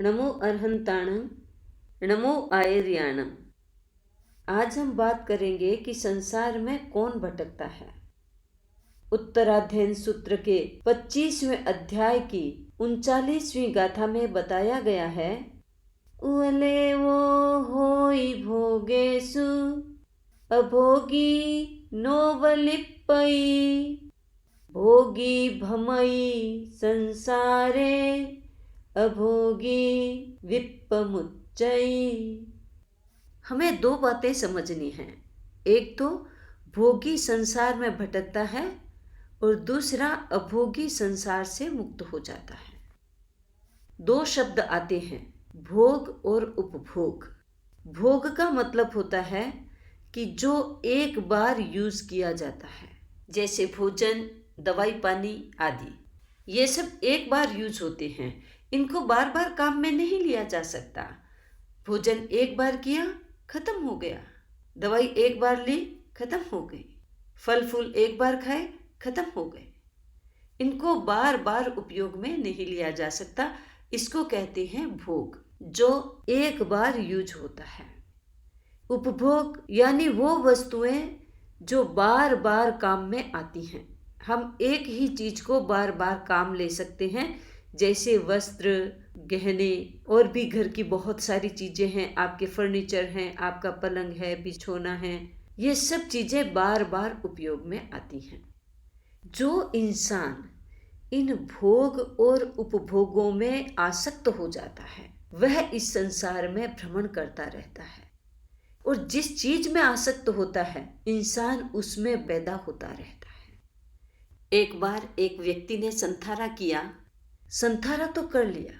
नमो अर्हंताणं, नमो आयर्याणं। आज हम बात करेंगे कि संसार में कौन भटकता है। उत्तराध्ययन सूत्र के 25वें अध्याय की 39वीं गाथा में बताया गया है, उले वो होई भोगेषु अभोगी नोवलिप्पई, भोगी भमई संसारे अभोगी विप्पमुच्चई। हमें दो बातें समझनी हैं। एक तो भोगी संसार में भटकता है और दूसरा अभोगी संसार से मुक्त हो जाता है। दो शब्द आते हैं, भोग और उपभोग। भोग का मतलब होता है कि जो एक बार यूज किया जाता है, जैसे भोजन, दवाई पानी आदि। ये सब एक बार यूज होते हैं, इनको बार बार काम में नहीं लिया जा सकता। भोजन एक बार किया, खत्म हो गया। दवाई एक बार ली, खत्म हो गई। फल फूल एक बार खाए, खत्म हो गए। इनको बार बार उपयोग में नहीं लिया जा सकता। इसको कहते हैं भोग, जो एक बार यूज होता है। उपभोग यानी वो वस्तुएं जो बार बार काम में आती हैं। हम एक ही चीज को बार बार काम ले सकते हैं, जैसे वस्त्र, गहने और भी घर की बहुत सारी चीजें हैं। आपके फर्नीचर हैं, आपका पलंग है, बिछौना है, ये सब चीजें बार बार उपयोग में आती हैं। जो इंसान इन भोग और उपभोगों में आसक्त हो जाता है, वह इस संसार में भ्रमण करता रहता है। और जिस चीज में आसक्त होता है, इंसान उसमें पैदा होता रहता है। एक बार एक व्यक्ति ने संथारा किया। संथारा तो कर लिया,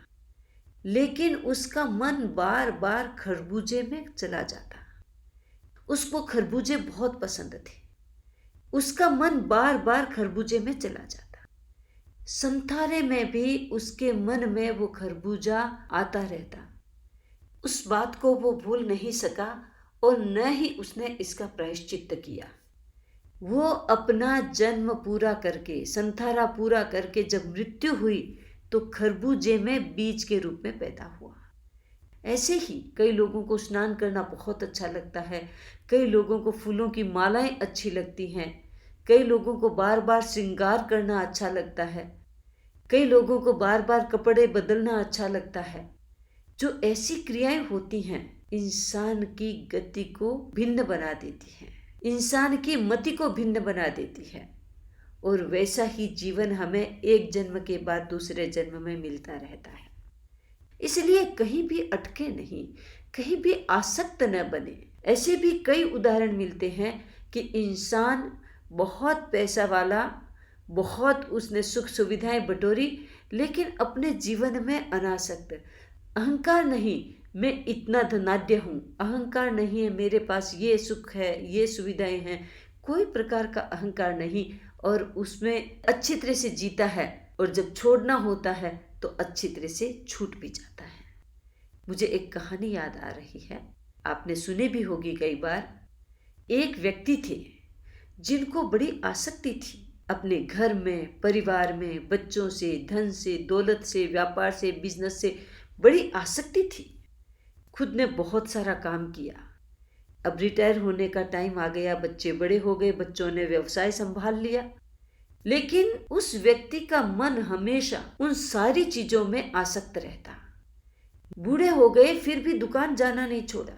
लेकिन उसका मन बार बार खरबूजे में चला जाता। उसको खरबूजे बहुत पसंद थे। उसका मन बार बार खरबूजे में चला जाता। संथारे में भी उसके मन में वो खरबूजा आता रहता। उस बात को वो भूल नहीं सका और न ही उसने इसका प्रायश्चित्त किया। वो अपना जन्म पूरा करके, संथारा पूरा करके जब मृत्यु हुई, तो खरबूजे में बीज के रूप में पैदा हुआ। ऐसे ही कई लोगों को स्नान करना बहुत अच्छा लगता है, कई लोगों को फूलों की मालाएं अच्छी लगती हैं, कई लोगों को बार बार श्रृंगार करना अच्छा लगता है, कई लोगों को बार बार कपड़े बदलना अच्छा लगता है। जो ऐसी क्रियाएं होती हैं, इंसान की गति को भिन्न बना देती हैं, इंसान की मति को भिन्न बना देती है। और वैसा ही जीवन हमें एक जन्म के बाद दूसरे जन्म में मिलता रहता है। इसलिए कहीं भी अटके नहीं, कहीं भी आसक्त न बने। ऐसे भी कई उदाहरण मिलते हैं कि इंसान बहुत पैसा वाला, बहुत उसने सुख सुविधाएं बटोरी, लेकिन अपने जीवन में अनासक्त। अहंकार नहीं, मैं इतना धनाढ्य हूँ, अहंकार नहीं है मेरे पास ये सुख है, ये सुविधाएं हैं, कोई प्रकार का अहंकार नहीं, और उसमें अच्छी तरह से जीता है। और जब छोड़ना होता है तो अच्छी तरह से छूट भी जाता है। मुझे एक कहानी याद आ रही है, आपने सुनी भी होगी कई बार। एक व्यक्ति थे जिनको बड़ी आसक्ति थी अपने घर में, परिवार में, बच्चों से, धन से, दौलत से, व्यापार से, बिजनेस से बड़ी आसक्ति थी। खुद ने बहुत सारा काम किया। अब रिटायर होने का टाइम आ गया, बच्चे बड़े हो गए, बच्चों ने व्यवसाय संभाल लिया, लेकिन उस व्यक्ति का मन हमेशा उन सारी चीजों में आसक्त रहता। बूढ़े हो गए, फिर भी दुकान जाना नहीं छोड़ा।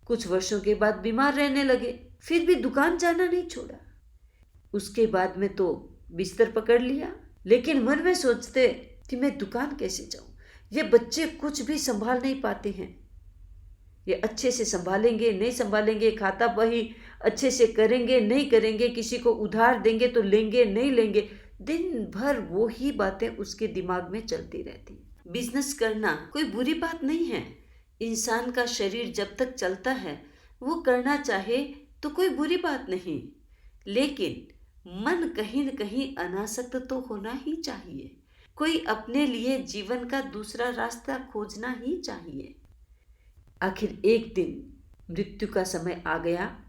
कुछ वर्षों के बाद बीमार रहने लगे, फिर भी दुकान जाना नहीं छोड़ा। उसके बाद में तो बिस्तर पकड़ लिया, लेकिन मन में सोचते कि मैं दुकान कैसे जाऊं, ये बच्चे कुछ भी संभाल नहीं पाते हैं, ये अच्छे से संभालेंगे नहीं संभालेंगे, खाता वही अच्छे से करेंगे नहीं करेंगे, किसी को उधार देंगे तो लेंगे नहीं लेंगे। दिन भर वो ही बातें उसके दिमाग में चलती रहती। बिजनेस करना कोई बुरी बात नहीं है। इंसान का शरीर जब तक चलता है, वो करना चाहे तो कोई बुरी बात नहीं, लेकिन मन कहीं न कहीं अनासक्त तो होना ही चाहिए। कोई अपने लिए जीवन का दूसरा रास्ता खोजना ही चाहिए। आखिर एक दिन मृत्यु का समय आ गया,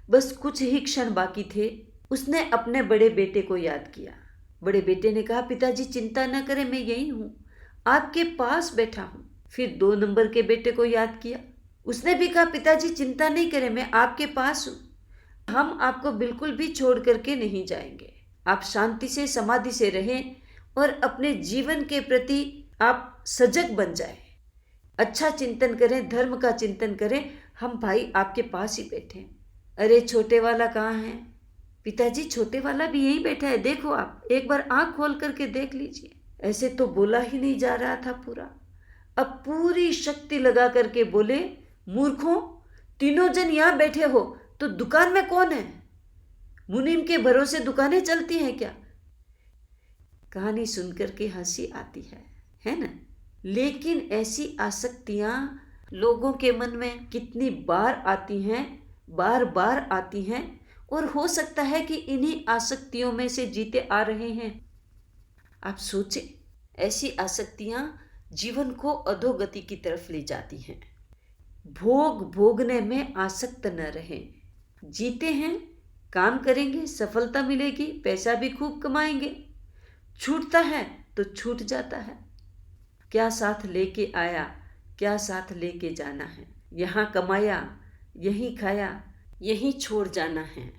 बस कुछ ही क्षण बाकी थे। उसने अपने बड़े बेटे को याद किया। बड़े बेटे ने कहा, पिताजी चिंता न करें, मैं यही हूँ, आपके पास बैठा हूँ, फिर 2 नंबर के बेटे को याद किया। उसने भी कहा, पिताजी चिंता नहीं करें, मैं आपके पास हूँ, हम आपको बिल्कुल भी छोड़ करके नहीं जाएंगे। आप शांति से समाधि से रहें और अपने जीवन के प्रति आप सजग बन जाएं, अच्छा चिंतन करें, धर्म का चिंतन करें, हम भाई आपके पास ही बैठे हैं। अरे छोटे वाला कहाँ है? पिताजी छोटे वाला भी यहीं बैठा है, देखो आप एक बार आंख खोल करके देख लीजिए। ऐसे तो बोला ही नहीं जा रहा था पूरा। अब पूरी शक्ति लगा करके बोले, मूर्खों, तीनों जन यहाँ बैठे हो तो दुकान में कौन है? मुनीम के भरोसे दुकानें चलती हैं क्या? कहानी सुनकर के हंसी आती है ना? लेकिन ऐसी आसक्तियां लोगों के मन में कितनी बार आती हैं, बार बार आती हैं, और हो सकता है कि इन्हीं आसक्तियों में से जीते आ रहे हैं। आप सोचें, ऐसी आसक्तियां जीवन को अधोगति की तरफ ले जाती हैं। भोग भोगने में आसक्त न रहें। जीते हैं, काम करेंगे, सफलता मिलेगी, पैसा भी खूब कमाएंगे। छूटता है तो छूट जाता है। क्या साथ लेके आया, क्या साथ लेके जाना है। यहाँ कमाया, यहीं खाया, यहीं छोड़ जाना है।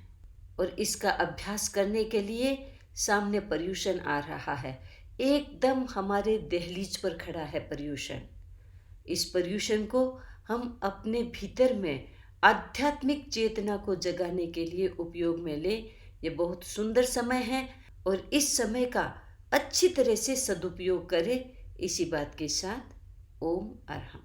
और इसका अभ्यास करने के लिए सामने पर्यूषण आ रहा है, एकदम हमारे दहलीज पर खड़ा है पर्यूषण। इस पर्यूषण को हम अपने भीतर में आध्यात्मिक चेतना को जगाने के लिए उपयोग में ले। ये बहुत सुंदर समय है और इस समय का अच्छी तरह से सदुपयोग करें। इसी बात के साथ ओम अरहम।